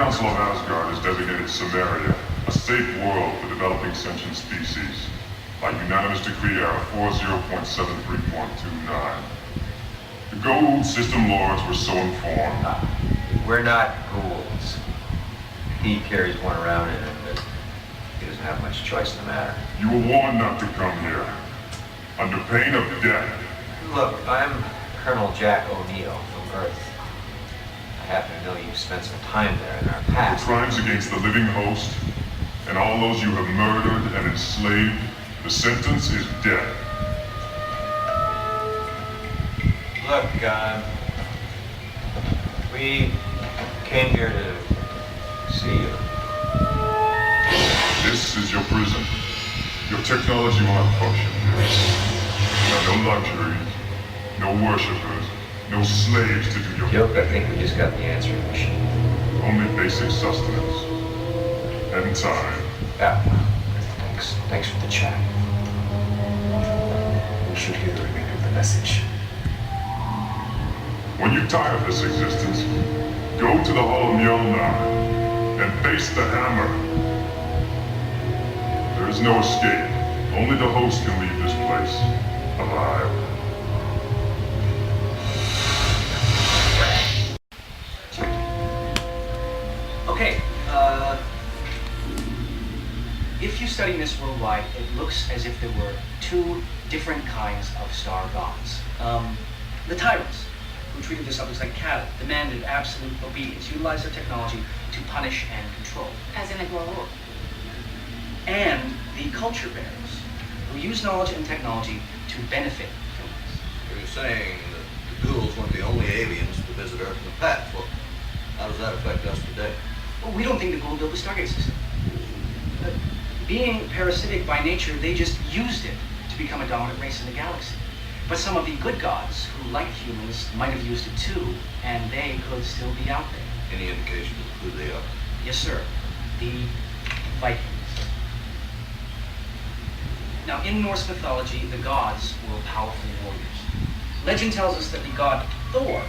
Council of Asgard has designated Samaria a safe world for developing sentient species by unanimous decree error 40.73.29. The Goa'uld system lords were so informed. We're not ghouls. He carries one around in him, but he doesn't have much choice in the matter. You were warned not to come here, under pain of death. Look, I'm Colonel Jack O'Neill from Earth. I happen to know you've spent some time there in our past. For crimes against the living host, and all those you have murdered and enslaved, the sentence is death. Look, we came here to see you. This is your prison. Your technology will not function here. Now, no luxuries, no worshippers, no slaves to do your Joke, I think we just got the answering machine. only basic sustenance. And time. Yeah. Thanks for the chat. We should hear the remainder of the message. When you tire of this existence, go to the Hall of Mjolnir and face the hammer. There is no escape. Only the host can leave this place alive. Okay, if you study Myths Worldwide, it looks as if there were two different kinds of star gods. The tyrants, who treated their subjects like cattle, demanded absolute obedience, utilized their technology to punish and control. As in the Goa'uld. And the culture bearers, who used knowledge and technology to benefit humans. You're saying that the ghouls weren't the only aliens to visit Earth in the past. Well, how does that affect us today? Well, we don't think the Goa'uld built the Stargate system. Being parasitic by nature, they just used it to become a dominant race in the galaxy. But some of the good gods, who like humans, might have used it too, and they could still be out there. Any indication of who they are? Yes, sir. The Vikings. Now, in Norse mythology, the gods were powerful warriors. Legend tells us that the god Thor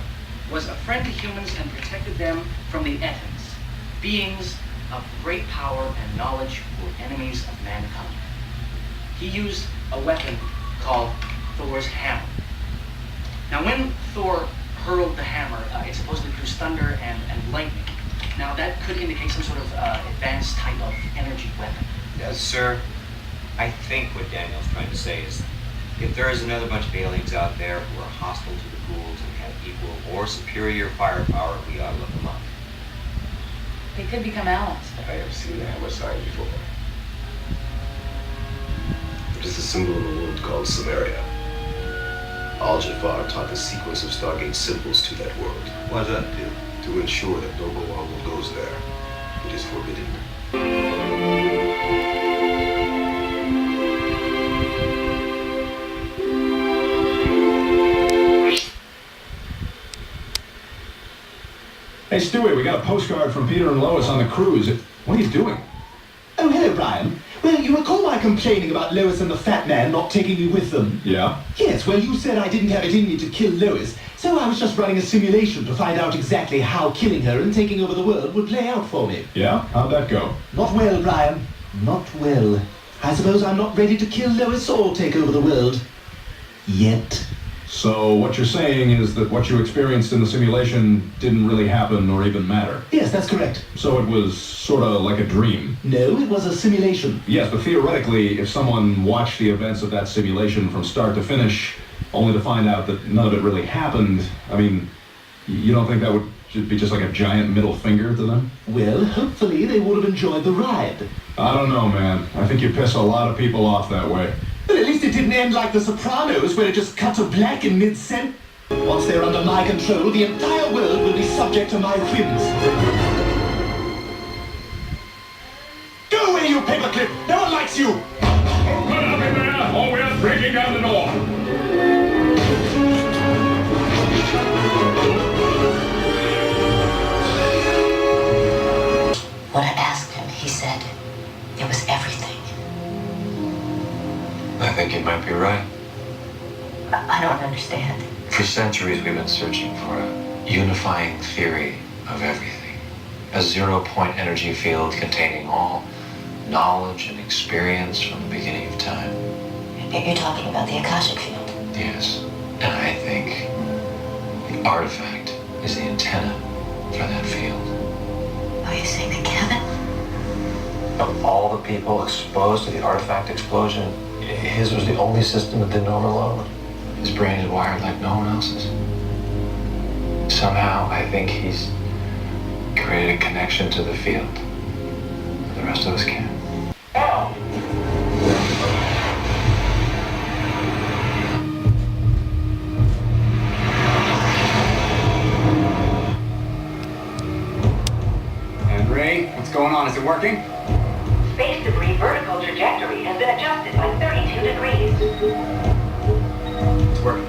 was a friend to humans and protected them from the Ettins, beings of great power and knowledge who were enemies of mankind. He used a weapon called Thor's hammer. Now, when Thor hurled the hammer, it supposedly produced thunder and lightning. Now, that could indicate some sort of advanced type of energy weapon. Yes, sir. I think what Daniel's trying to say is, if there is another bunch of aliens out there who are hostile to the ghouls and have equal or superior firepower, we ought to look them up. They could become allies. I have seen the hammer sign before. It is a symbol of a world called Samaria. Al-Jafar taught the sequence of Stargate symbols to that world. Why is that, dear? To ensure that no Goa'uld goes there. It is forbidden. Hey, Stewie, we got a postcard from Peter and Lois on the cruise. What are you doing? Oh, hello, Brian. Well, you recall my complaining about Lois and the fat man not taking me with them? Yeah? Yes, well, you said I didn't have it in me to kill Lois, so I was just running a simulation to find out exactly how killing her and taking over the world would play out for me. Yeah? How'd that go? Not well, Brian. Not well. I suppose I'm not ready to kill Lois or take over the world. Yet. So what you're saying is that what you experienced in the simulation didn't really happen or even matter? Yes, that's correct. So it was sort of like a dream? No, it was a simulation. Yes, but theoretically, if someone watched the events of that simulation from start to finish, only to find out that none of it really happened, I mean, you don't think that would be just like a giant middle finger to them? Well, hopefully they would have enjoyed the ride. I don't know, man. I think you piss a lot of people off that way. But at least it didn't end like The Sopranos, where it just cut to black in mid-sentence. Once they're under my control, the entire world will be subject to my whims. Go away, you paperclip! No one likes you! Put up in there, or we're breaking down the door! When I asked him, he said it was everything. I think you might be right. I don't understand. For centuries we've been searching for a unifying theory of everything. A a zero-point energy field containing all knowledge and experience from the beginning of time. You're talking about the Akashic field. Yes, and I think the artifact is the antenna for that field. Are you saying that Kevin? Of all the people exposed to the artifact explosion, his was the only system that didn't overload. His brain is wired like no one else's. Somehow, I think he's created a connection to the field that the rest of us can't. And Ray, what's going on? Is it working? Space debris vertical trajectory has been adjusted by 32 degrees. It's working.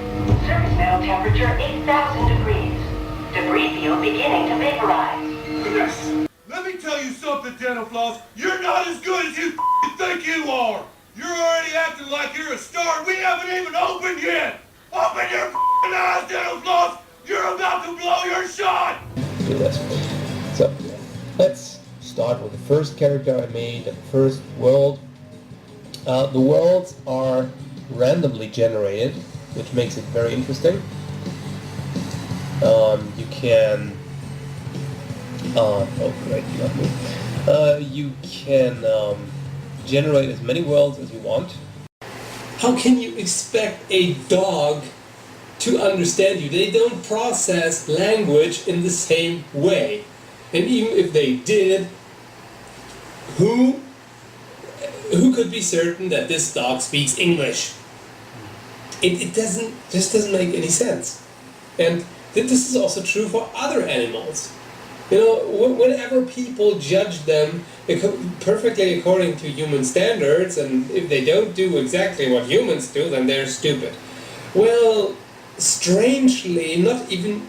Surface metal temperature 8,000 degrees. Debris field beginning to vaporize. Yes. Let me tell you something, Dental Floss. You're not as good as you think you are. You're already acting like you're a star, and we haven't even opened yet. Open your eyes, Dental Floss. You're about to blow your shot. Do this. So, let's start with the first character I made, the first world. The worlds are randomly generated, which makes it very interesting. You can... oh, great, you got me. You can generate as many worlds as you want. How can you expect a dog to understand you? They don't process language in the same way. And even if they did, who could be certain that this dog speaks English? It just doesn't make any sense. And this is also true for other animals. You know, whenever people judge them perfectly according to human standards, and if they don't do exactly what humans do, then they're stupid. Well, strangely, not even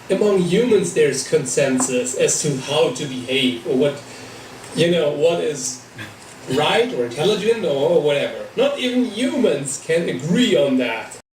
among humans there's consensus as to how to behave, or what is right or intelligent or whatever. Not even humans can agree on that.